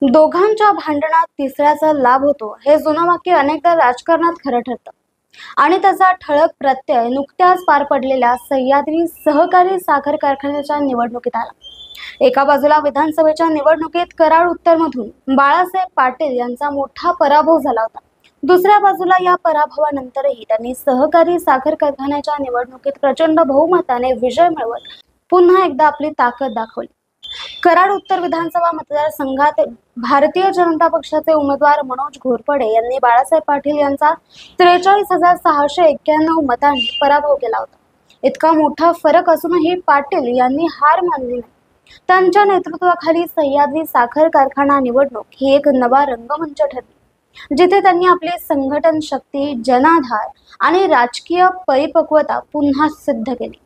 दोघांच्या भांडणात तिसऱ्याचा लाभ होतो हे जुनं वाक्य अनेकदा राजकारणात खरं ठरतं आणि त्याचा ठळक प्रत्यय नुकत्याच पार पडलेल्या सह्याद्री सहकारी साखर कारखान्याच्या निवडणुकीत आला। एका बाजूला विधानसभेच्या निवडणुकीत कराड उत्तरमधून बाळासाहेब पाटील यांचा मोठा पराभव झाला होता। दुसऱ्या बाजूला या पराभवानंतरही त्यांनी सहकारी साखर कारखान्याच्या निवडणुकीत प्रचंड बहुमताने विजय मिळवत पुन्हा एकदा आपली ताकद दाखवली। कराड उत्तर विधानसभा मतदारसंघात भारतीय जनता पक्षाचे उमेदवार मनोज घोरपडे यांनी बाळासाहेब पाटील यांचा 43,691 मतांनी पराभव केला होता। इतका मोठा फरक असूनही पाटील यांनी हार मानली नाही। त्यांच्या नेतृत्वाखाली सह्याद्री साखर कारखाना निवडणूक ही एक नवा रंगमंच ठरली, जिथे त्यांनी आपली संघटन शक्ती, जनाधार आणि राजकीय परिपक्वता पुन्हा सिद्ध केली।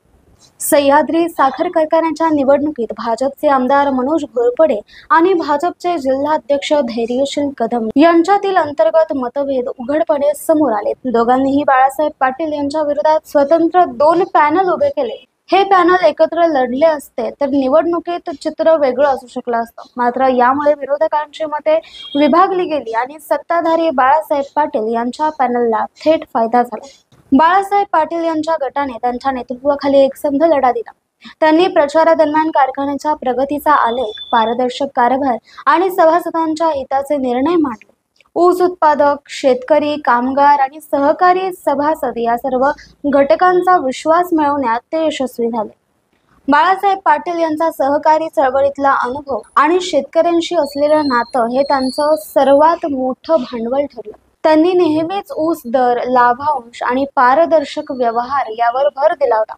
सह्याद्री साखर कारखान्याच्या निवडणुकीत भाजपचे आमदार मनोज घोरपडे आणि भाजपचे जिल्हाध्यक्ष धैर्यशील कदम यांच्यातील अंतर्गत मतभेद उघडपणे समोर आले। दोघांनीही बाळासाहेब पाटील यांच्या विरोधात स्वतंत्र 2 पॅनल उभे केले। हे पॅनल एकत्र लढले असते तर निवडणुकीत चित्र वेगळं असू शकलं असतं। मात्र यामुळे विरोधकांची मते विभागली गेली आणि सत्ताधारी बाळासाहेब पाटील यांच्या पॅनलला थेट फायदा झाला। बाळासाहेब पाटील यांच्या गटाने त्यांच्या नेतृत्वाखाली एकसंध लढा दिला। त्यांनी प्रचारादरम्यान कारखान्याच्या प्रगतीचा आलेख, पारदर्शक कारभार आणि सभासदांच्या हिताचे निर्णय मांडले। ऊस उत्पादक, शेतकरी, कामगार आणि सहकारी सभासद या सर्व घटकांचा विश्वास मिळवण्यात ते यशस्वी झाले। बाळासाहेब पाटील यांचा सहकारी चळवळीतला अनुभव आणि शेतकऱ्यांशी असलेलं नातं हे त्यांचं सर्वात मोठं भांडवल ठरलं। त्यांनी नेहमीच ऊस दर, लाभांश आणि पारदर्शक व्यवहार यावर भर दिला होता।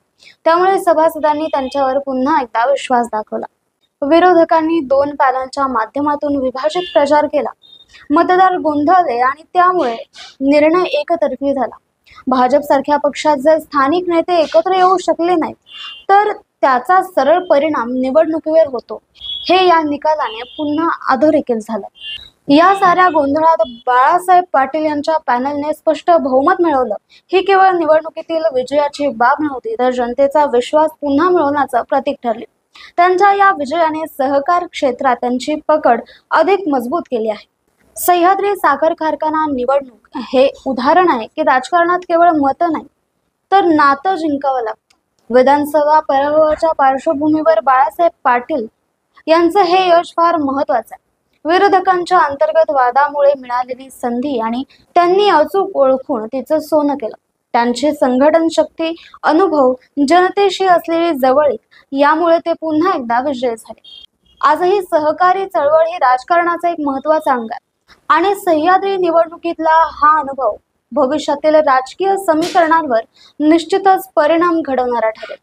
त्यामुळे सभासदांनी त्यांच्यावर पुन्हा एकदा विश्वास दाखवला। विरोधकांनी 2 पॅनलच्या माध्यमातून विभाजित प्रचार केला। मतदार गोंधळले आणि त्यामुळे निर्णय एकतर्फी झाला। भाजपसारख्या पक्षात जर स्थानिक नेते एकत्र येऊ शकले नाहीत तर त्याचा सरळ परिणाम निवडणुकीवर होतो, हे या निकालाने पुन्हा अधोरेखित झालं। या साऱ्या गोंधळात बाळासाहेब पाटील यांच्या पॅनलने स्पष्ट बहुमत मिळवलं। ही केवळ निवडणुकीतील विजयाची बाब नव्हती, तर जनतेचा विश्वास पुन्हा मिळवण्याचं प्रतीक ठरले। त्यांच्या या विजयाने सहकार क्षेत्रात त्यांची पकड अधिक मजबूत केली आहे। सह्याद्री साखर कारखाना निवडणूक हे उदाहरण आहे की राजकारणात केवळ मतं नाही तर नातं जिंकावं लागतं। विधानसभा पराभवाच्या पार्श्वभूमीवर बाळासाहेब पाटील यांचं हे यश फार महत्त्वाचं आहे। विरोधकांच्या अंतर्गत वादामुळे मिळालेली संधी आणि त्यांनी अचूक ओळखून तिचं सोनं केलं। त्यांची संघटन शक्ती, अनुभव, जनतेशी असलेली जवळीक यामुळे ते पुन्हा एकदा विजयी झाले। आजही सहकारी चळवळ ही राजकारणाचा एक महत्त्वाचा अंग आहे आणि सह्याद्री निवडणुकीतला हा अनुभव भविष्यातील राजकीय समीकरणांवर निश्चितच परिणाम घडवणारा ठरेल।